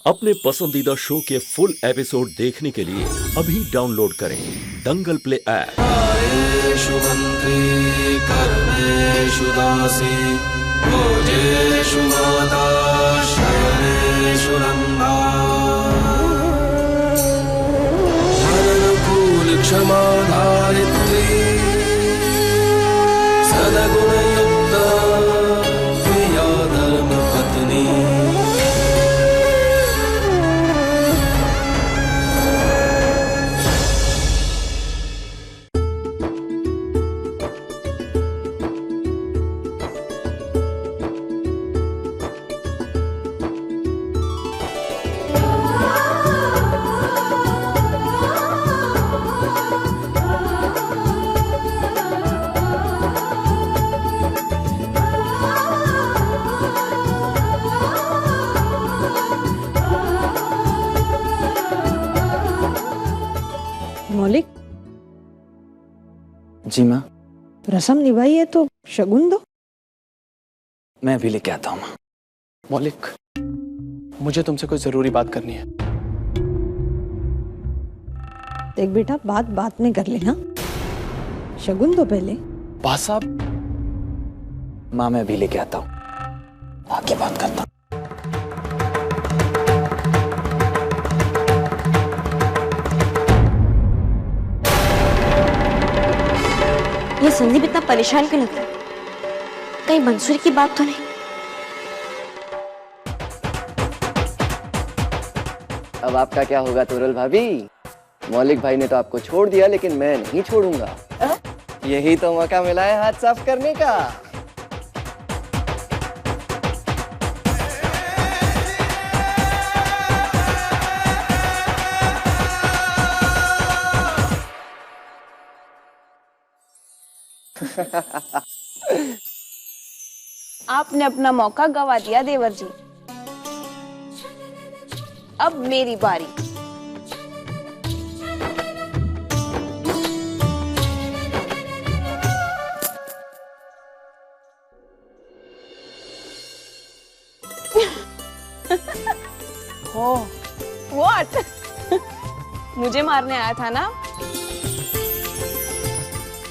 अपने पसंदीदा शो के फुल एपिसोड देखने के लिए अभी डाउनलोड करें दंगल प्ले ऐप। आयेषु मंत्री कर्मेषु दासी भोजेषु माता शयनेषु नंदा धनानुकूल क्षमा धारित्री सद्गुणयुक्ता प्रिया धर्मपत्नी। मौलिक जी माँ। रस्म निभाई है तो शगुन दो। मैं अभी लेके आता हूँ माँ। मौलिक, मुझे तुमसे कोई जरूरी बात करनी है। देख बेटा, बात बात में कर लेना, शगुन दो पहले। बा साहब। माँ मैं अभी लेके आता हूँ, आके बात करता हूँ। ये संदीप इतना परेशान क्यों लगता है? कहीं मंसूरी की बात तो नहीं? अब आपका क्या होगा तुरल भाभी? मौलिक भाई ने तो आपको छोड़ दिया, लेकिन मैं नहीं छोड़ूंगा। यही तो मौका मिला है हाथ साफ करने का। आपने अपना मौका गवा दिया देवर जी। अब मेरी बारी। हो व्हाट? मुझे मारने आया था ना?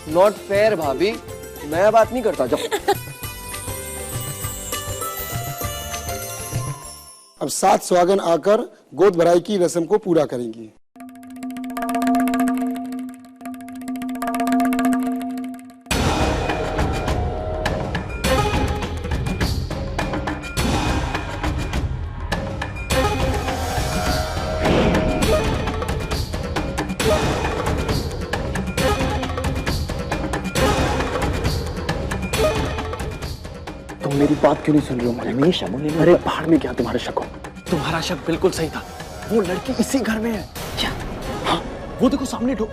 नॉट फेयर भाभी, मैं बात नहीं करता। जाओ। अब 7 सुहागन आकर गोद भराई की रस्म को पूरा करेंगी। तुम मेरी बात क्यों नहीं सुन रही हो? मैंने शगुन लेने। अरे बाहर में क्या तुम्हारा शक हो? तुम्हारा शक बिल्कुल सही था। वो लड़की इसी घर में है। क्या? हाँ, वो देखो सामने ढो।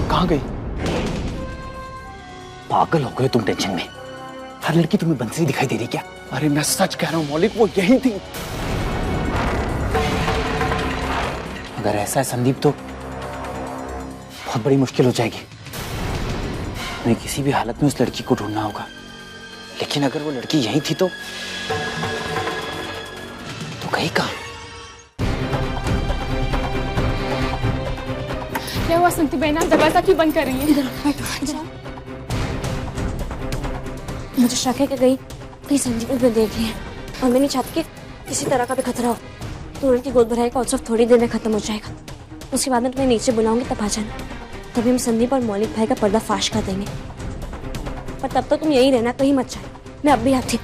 कहाँ गई? पागल हो गए तुम टेंशन में। हर लड़की तुम्हें बंसी दिखाई दे रही क्या? अरे मैं सच कह रहा हूँ मौलिक, वो यही थी। अगर ऐसा है संदीप तो बहुत बड़ी मुश्किल हो जाएगी। हमें किसी भी हालत में उस लड़की को ढूंढना होगा। लेकिन अगर वो लड़की यही थी तो गई कहाँ? क्या हुआ संती बहन, आप दरवाजा क्यों बंद कर रही हैं? मुझे शक है कि कहीं संदीप ने देख लिया और मैं नहीं चाहती कि किसी तरह का भी खतरा हो। तो उनकी गोद भराई का उत्सव थोड़ी देर में खत्म हो जाएगा। उसके बाद में तुम्हें नीचे बुलाऊंगी, तब आ जाना। तभी हम संदीप और मौलिक भाई का पर्दा फाश कर देंगे। पर तब तक तुम यही रहना, कहीं मत जाए। मैं अब भी आती।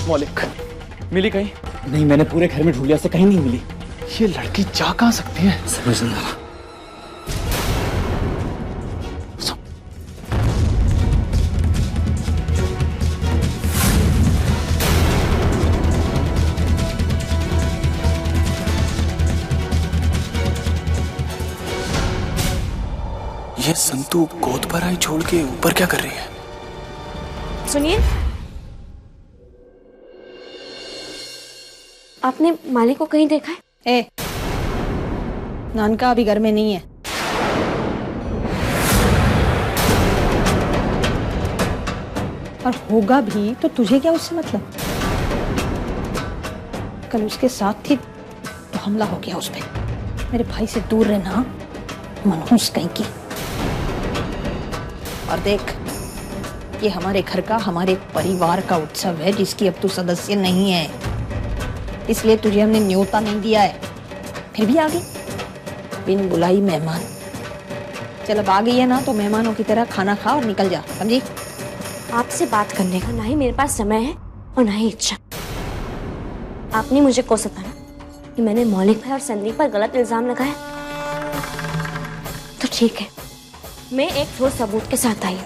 मौलिक, मिली कहीं? नहीं, मैंने पूरे घर में ढूंढ लिया, से कहीं नहीं मिली। ये लड़की जा कहाँ सकती है? समझ नहीं आ रहा। ये संतू गोद भराई छोड़ के ऊपर क्या कर रही है? सुनिए, आपने मालिक को कहीं देखा है? नानका अभी घर में नहीं है। और होगा भी तो तुझे क्या उससे मतलब? कल उसके साथ थी तो हमला हो गया उस पे। मेरे भाई से दूर रहना, मनहूस कहीं की। और देख, ये हमारे घर का, हमारे परिवार का उत्सव है जिसकी अब तू सदस्य नहीं है, इसलिए तुझे हमने न्योता नहीं दिया है, फिर भी आ गई बिन बुलाई मेहमान। चल अब आ गई है ना तो मेहमानों की तरह खाना खा और निकल जा, समझी? आपसे बात करने का ना ही मेरे पास समय है और ना ही इच्छा। आपने मुझे कोसा था ना कि मैंने मौलिक भाई और संदीप पर गलत इल्जाम लगाया, तो ठीक है, मैं एक ठोस सबूत के साथ आई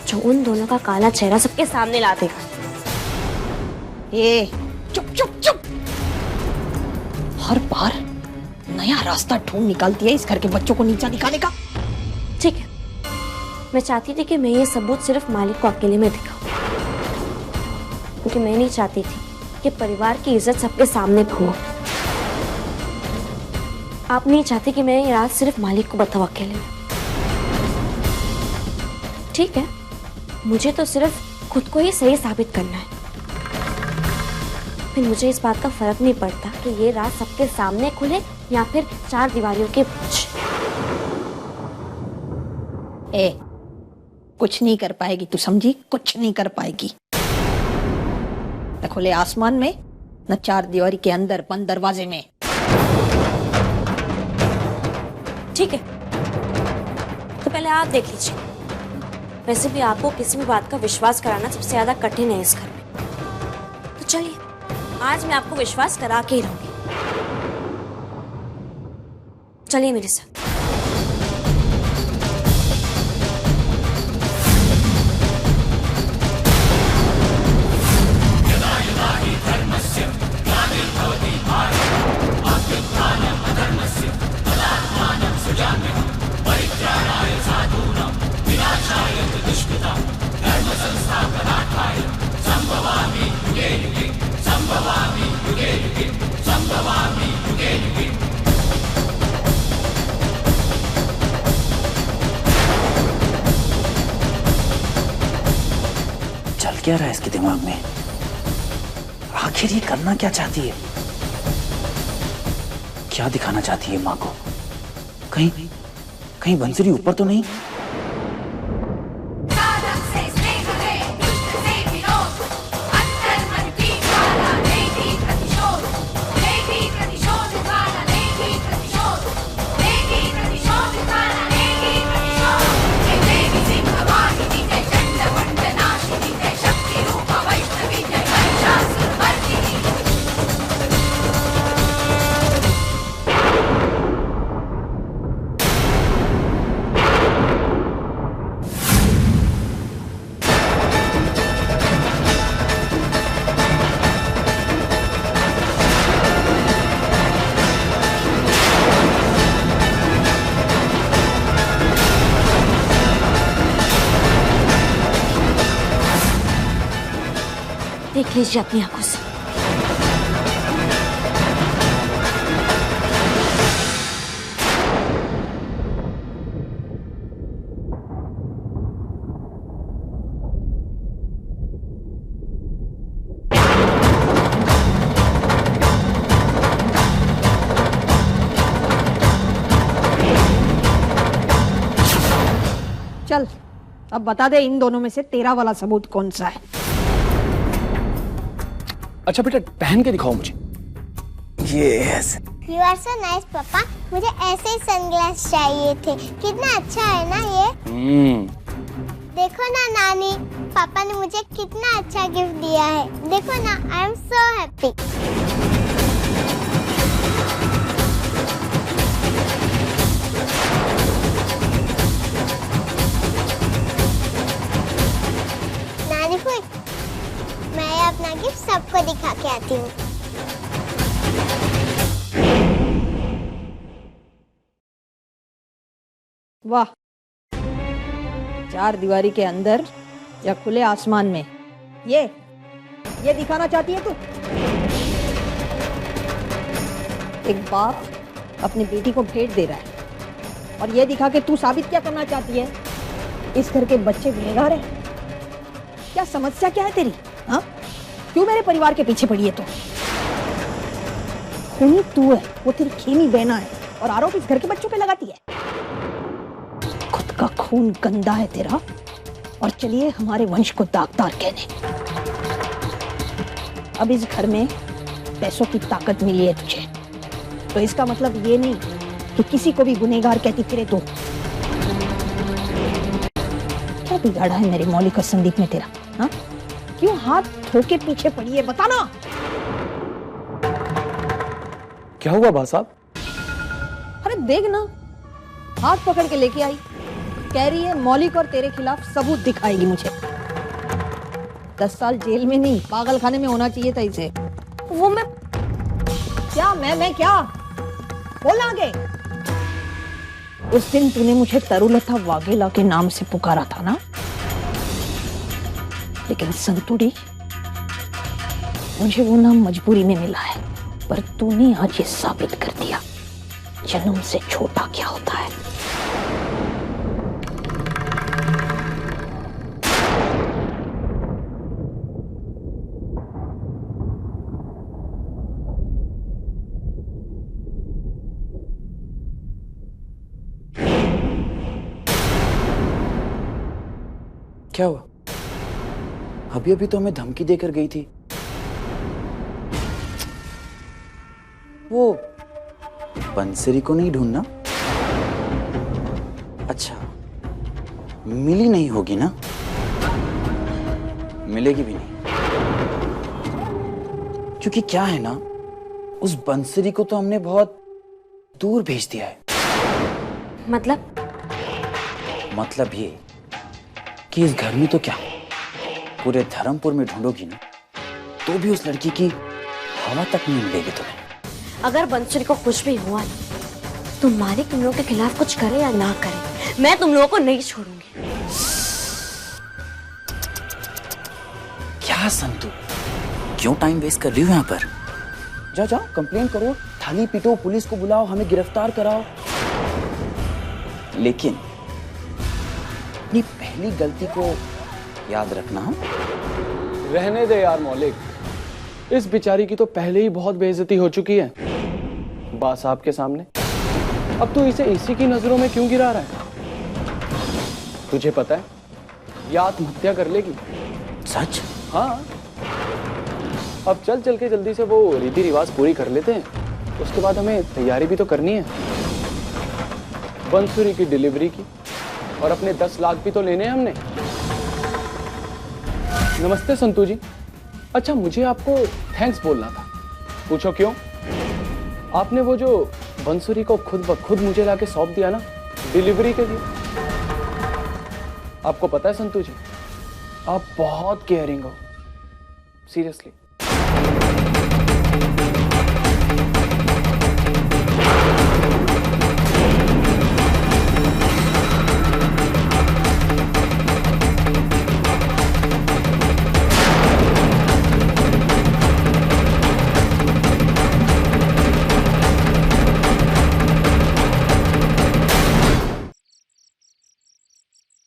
जो उन दोनों का काला चेहरा सबके सामने ला देगा। ये चुप चुप चुप, हर बार नया रास्ता ढूंढ निकालती है इस घर के बच्चों को नीचा दिखाने का। ठीक है, मैं चाहती थी कि मैं ये सबूत सिर्फ मालिक को अकेले में दिखाऊं, क्योंकि मैं नहीं चाहती थी कि परिवार की इज्जत सबके सामने हो। आप नहीं चाहते कि मैं ये रात सिर्फ मालिक को बताऊं अकेले में। ठीक है, मुझे तो सिर्फ खुद को ही सही साबित करना है, फिर मुझे इस बात का फर्क नहीं पड़ता कि ये रात सबके सामने खुले या फिर चार दीवारियों के बीच। कुछ नहीं कर पाएगी तू, समझी? कुछ नहीं कर पाएगी। न खुले आसमान में, न चार दीवारी के अंदर बंद दरवाजे में। ठीक है, तो पहले आप देख लीजिए। वैसे भी आपको किसी भी बात का विश्वास कराना सबसे ज्यादा कठिन है इस घर में, तो चलिए आज मैं आपको विश्वास करा के ही रहूंगी। चलिए मेरे साथ। चल क्या रहा है इसके दिमाग में? आखिर ये करना क्या चाहती है? क्या दिखाना चाहती है माँ को? कहीं बंसुरी ऊपर तो नहीं? देख लीजिए अपनी आंखों से। चल अब बता दे इन दोनों में से तेरा वाला सबूत कौन सा है? अच्छा बेटा पहन के दिखाओ मुझे। Yes. You are so nice papa, मुझे ऐसे ही सनग्लास चाहिए थे। कितना अच्छा है ना ये। देखो ना नानी, पापा ने मुझे कितना अच्छा गिफ्ट दिया है। देखो ना, आई एम सो हैप्पी। नानी मैं अपना गिफ्ट सबको दिखा के आती हूँ। वाह, चार दीवारी के अंदर या खुले आसमान में, ये दिखाना चाहती है तू? एक बाप अपनी बेटी को भेंट दे रहा है और ये दिखा के तू साबित क्या करना चाहती है? इस घर के बच्चे गुनहगार हैं। क्या समस्या क्या है तेरी? हाँ, क्यों मेरे परिवार के पीछे पड़ी है तू? खूनी तू है, वो तेरी खेमी बहना है और आरोप इस घर के बच्चों पे लगाती है। खुद का खून गंदा है तेरा, और चलिए हमारे वंश को दागदार कहने। अब इस घर में पैसों की ताकत मिली है तुझे, तो इसका मतलब ये नहीं कि किसी को भी गुनहगार कहती फिरे तू। क्या बिगाड़ा है मेरे मौलिक और संदीप में तेरा? हाँ, क्यों हाथ धोके पीछे पड़ी है, बताना। क्या हुआ बा साहब? अरे देख ना, हाथ पकड़ के लेके आई, कह रही है मौलिक और तेरे खिलाफ सबूत दिखाएगी मुझे। 10 साल जेल में नहीं, पागल खाने में होना चाहिए था इसे। वो मैं क्या बोलना आगे? उस दिन तूने मुझे तरुलता वाघेला के नाम से पुकारा था ना, लेकिन संतुड़ी, मुझे वो नाम मजबूरी में मिला है, पर तूने आज ये साबित कर दिया जन्म से छोटा क्या होता है। क्या हुआ? अभी अभी तो हमें धमकी देकर गई थी। वो बंसरी को नहीं ढूंढना? अच्छा, मिली नहीं होगी ना? मिलेगी भी नहीं, क्योंकि क्या है ना, उस बंसरी को तो हमने बहुत दूर भेज दिया है। मतलब ये कि इस घर में तो क्या, पूरे धर्मपुर में ढूंढोगी ना तो भी उस लड़की की हवा तक नहीं मिलेगी तुम्हें। अगर बंसरी को कुछ भी हुआ तो मालिक तुम लोगों के खिलाफ कुछ करे या ना करे, मैं तुम लोगों को नहीं छोड़ूंगी। क्या संतु, क्यों टाइम वेस्ट कर रही हो यहाँ पर? जाओ कंप्लेन करो, थाली पीटो, पुलिस को बुलाओ, हमें गिरफ्तार कराओ, लेकिन अपनी पहली गलती को याद रखना। रहने दे यार मौलिक, इस बेचारी की तो पहले ही बहुत बेइज्जती हो चुकी है बा साहब के सामने। अब तू इसे इसी की नजरों में क्यों गिरा रहा है? तुझे पता है ये आत्महत्या कर लेगी। सच? हाँ, अब चल के जल्दी से वो रीति रिवाज पूरी कर लेते हैं, उसके बाद हमें तैयारी भी तो करनी है बंसुरी की डिलीवरी की, और अपने 10 लाख भी तो लेने हैं हमने। नमस्ते संतू जी। अच्छा, मुझे आपको थैंक्स बोलना था। पूछो क्यों? आपने वो जो बंसुरी को खुद ब खुद मुझे लाके सौंप दिया ना डिलीवरी के लिए। आपको पता है संतू जी, आप बहुत केयरिंग हो, सीरियसली।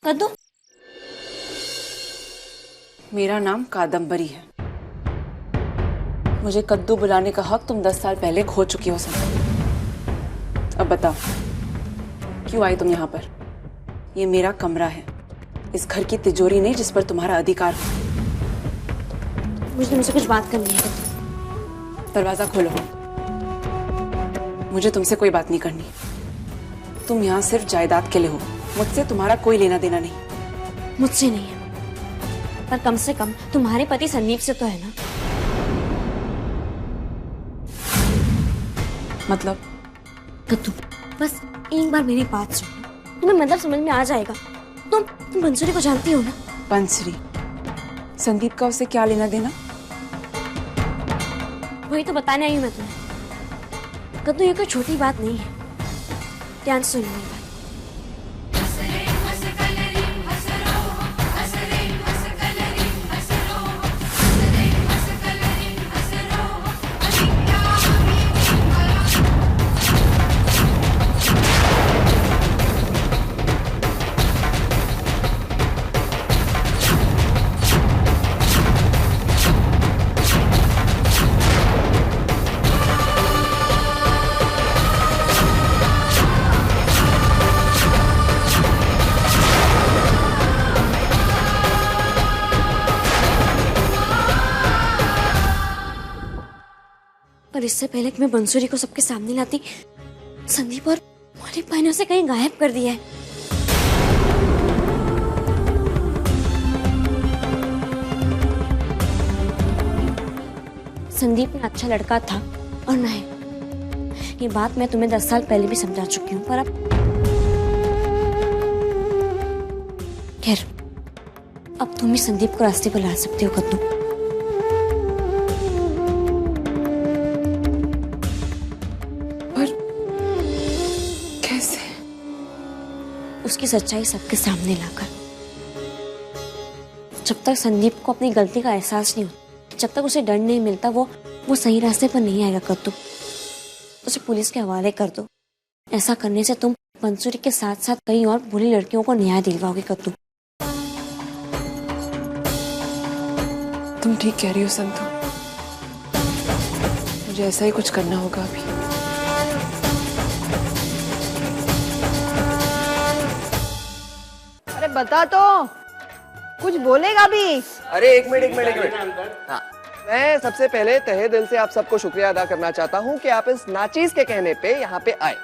कद्दू? मेरा नाम कादम्बरी है। मुझे कद्दू बुलाने का हक तुम 10 साल पहले खो चुकी हो संतु। अब बताओ, क्यों आई तुम यहाँ पर? ये मेरा कमरा है, इस घर की तिजोरी नहीं जिस पर तुम्हारा अधिकार हो। मुझे तुमसे कुछ बात करनी है। दरवाजा खोलो, मुझे तुमसे कोई बात नहीं करनी। तुम यहाँ सिर्फ जायदाद के लिए हो, मुझसे तुम्हारा कोई लेना देना नहीं। मुझसे नहीं है, पर कम से कम तुम्हारे पति संदीप से तो है ना। मतलब? कद्दू, बस एक बार मेरी बात सुनो, तुम्हें मतलब समझ में आ जाएगा। तुम बंसुरी को जानती हो ना? बंसुरी? संदीप का उससे क्या लेना देना? वही तो बताने आई हूँ मैं तुम्हें। कद्दू, ये कोई छोटी बात नहीं है, ध्यान से सुनो मेरी बात। पर इससे पहले कि मैं बंसुरी को सबके सामने लाती, संदीप और मौलिक भाई ने उसे कहीं गायब कर दिया है। संदीप ना अच्छा लड़का था और ना है। ये बात मैं तुम्हें 10 साल पहले भी समझा चुकी हूँ, पर अब खैर, अब तुम ही संदीप को रास्ते पर ला सकते हो कद्दू। पर कैसे? उसकी सच्चाई सबके सामने लाकर। जब तक संदीप को अपनी गलती का एहसास नहीं होता, जब तक उसे डर नहीं मिलता, वो सही रास्ते पर नहीं आएगा कद्दू। उसे पुलिस के हवाले कर दो। ऐसा करने से तुम बंसुरी के साथ साथ कई और बुरी लड़कियों को न्याय दिलवाओगे कद्दू। तुम ठीक कह रही हो संतू, मुझे ऐसा ही कुछ करना होगा अभी। अरे बता तो, कुछ बोलेगा भी? अरे एक मिनट। हाँ, मैं सबसे पहले तहे दिल से आप सबको शुक्रिया अदा करना चाहता हूँ कि आप इस नाचीज के कहने पे यहाँ पे आए।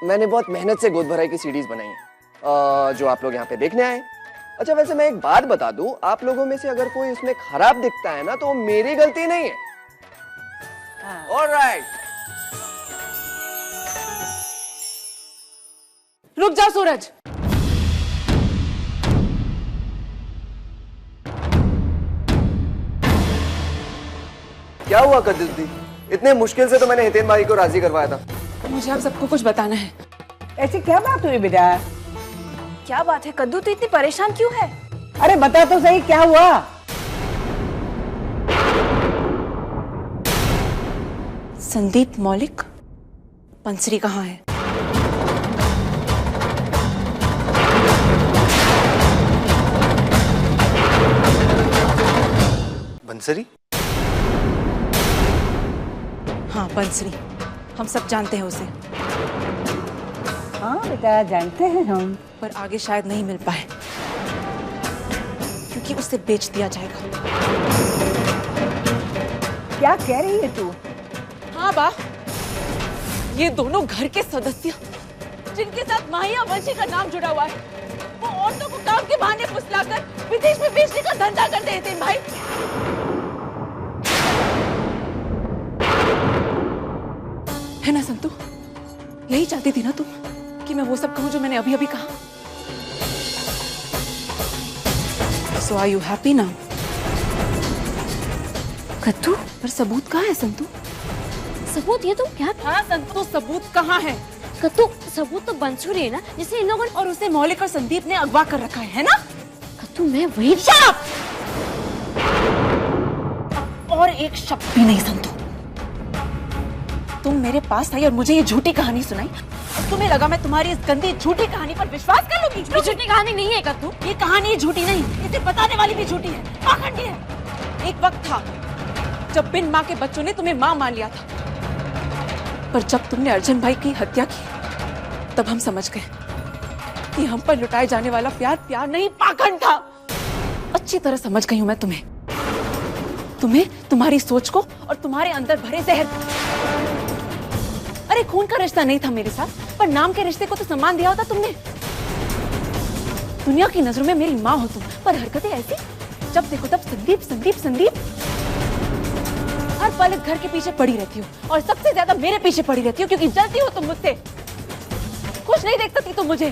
मैंने बहुत मेहनत से गोद भराई की सीडीज बनाई है जो आप लोग यहाँ पे देखने आए। अच्छा, वैसे मैं एक बात बता दूं, आप लोगों में से अगर कोई इसमें खराब दिखता है ना, तो वो मेरी गलती नहीं है। ऑलराइट। रुक जाओ सूरज। क्या हुआ कद्दू दी? इतने मुश्किल से तो मैंने हितेन भाई को राजी करवाया था। मुझे आप सबको कुछ बताना है। ऐसी क्या बात हुई बेटा? क्या बात है कद्दू, तू इतनी परेशान क्यों है? अरे बता तो सही, क्या हुआ? संदीप मौलिक, बंसरी कहाँ है? बंसरी? हाँ बंसरी, हम सब जानते हैं उसे। हाँ बेटा, जानते हैं हम, पर आगे शायद नहीं मिल पाए क्योंकि उसे बेच दिया जाएगा। क्या कह रही है तू? हाँ बा, ये दोनों घर के सदस्य जिनके साथ माहिया वंशी का नाम जुड़ा हुआ है, वो औरतों को काम के बहाने फुसलाकर विदेश में बेचने का धंधा करते हैं भाई। है ना संतू? यही चाहती थी ना तुम कि मैं वो सब कहूं जो मैंने अभी अभी कहा? So are you happy now? कद्दू, पर सबूत कहाँ है संतू? सबूत? ये तुम क्या? हाँ संतू, सबूत कहाँ है? कद्दू, सबूत तो बंसुरी है ना, जिसे इन लोगों ने और उसे मौलिक और संदीप ने अगवा कर रखा है ना? कद्दू, मैं वही। और एक शब्द भी नहीं संतू। तुम मेरे पास आई और मुझे ये झूठी कहानी सुनाई और तुम्हें लगा मैं तुम्हारी इस गंदी झूठी कहानी पर विश्वास कर लूंगी? झूठी कहानी नहीं है कद्दू। ये कहानी झूठी नहीं, इसे बताने वाली भी झूठी है, पाखंडी है। एक वक्त था जब बिन माँ के बच्चों ने तुम्हें माँ मान लिया था, पर जब तुमने अर्जुन भाई की हत्या की तब हम समझ गए कि हम पर लुटाए जाने वाला प्यार प्यार नहीं, पाखंड था। अच्छी तरह समझ गई हूं मैं तुम्हें, तुम्हारी सोच को और तुम्हारे अंदर भरे जहर। अरे खून का रिश्ता नहीं था मेरे साथ, पर नाम के रिश्ते को तो सम्मान दिया होता तुमने। दुनिया की नजरों में मेरी माँ हो तुम, पर हरकतें ऐसी, जब देखो तब संदीप संदीप संदीप। हर पल घर के पीछे पड़ी रहती हो और सबसे ज्यादा मेरे पीछे पड़ी रहती हो क्योंकि जलती हो तुम मुझसे। खुश नहीं देख सकती तुम मुझे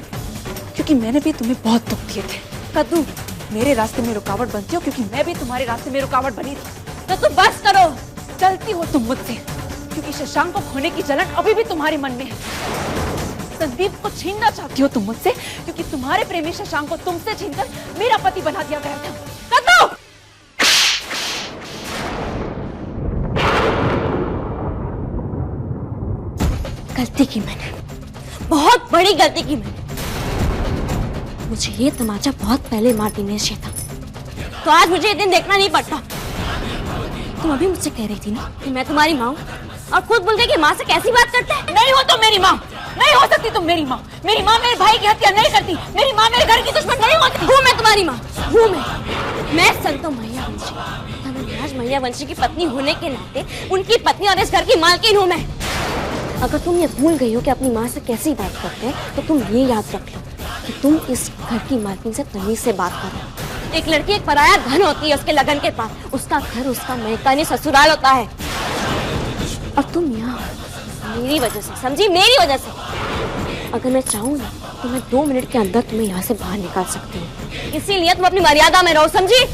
क्योंकि मैंने भी तुम्हें बहुत दुख दिए थे। कद्दू, मेरे रास्ते में रुकावट बनती हो क्योंकि मैं भी तुम्हारे रास्ते में रुकावट बनी थी। तो तुम बस करो, जलती हो तुम मुझसे क्योंकि शशांक को खोने की जलन अभी भी तुम्हारे मन में है। संदीप को छीनना चाहती हो तुम मुझसे क्योंकि तुम्हारे प्रेमी शशांक को तुमसे छीनकर मेरा पति बना दिया गया था। कद्दू! गलती की मैंने, बहुत बड़ी गलती की मैंने। मुझे ये तमाचा बहुत पहले मार देना चाहिए था, तो आज मुझे ये दिन देखना नहीं पड़ता। तुम अभी मुझसे कह रही थी ना कि मैं तुम्हारी माँ हूँ, और खुद बोल गई कि माँ से कैसी बात करते हैं। नहीं हो तुम मेरी माँ, नहीं हो सकती तुम मेरी माँ। मेरी माँ मेरे भाई की हत्या नहीं करती, मेरी माँ मेरे घर की दुश्मन नहीं होती। हूँ मैं तुम्हारी माँ, हूँ मैं संतो मैया वंशी, महाराज मह्यवंशी की पत्नी होने के नाते उनकी पत्नी और इस घर की मालकिन हूँ मैं। अगर तुम ये भूल गई हो कि अपनी माँ से कैसी बात करते हैं, तो तुम ये याद रख लो कि तुम इस घर की मालकिन से तमीज से बात करो। एक लड़की एक पराया धन होती है उसके लगन के पास, उसका घर उसका मैकानी ससुराल होता है। और तुम यहाँ मेरी वजह से, समझी, मेरी वजह से। अगर मैं चाहूँ ना तो मैं 2 मिनट के अंदर तुम्हें यहाँ से बाहर निकाल सकती हूँ। इसीलिए तुम अपनी मर्यादा में रहो, समझी?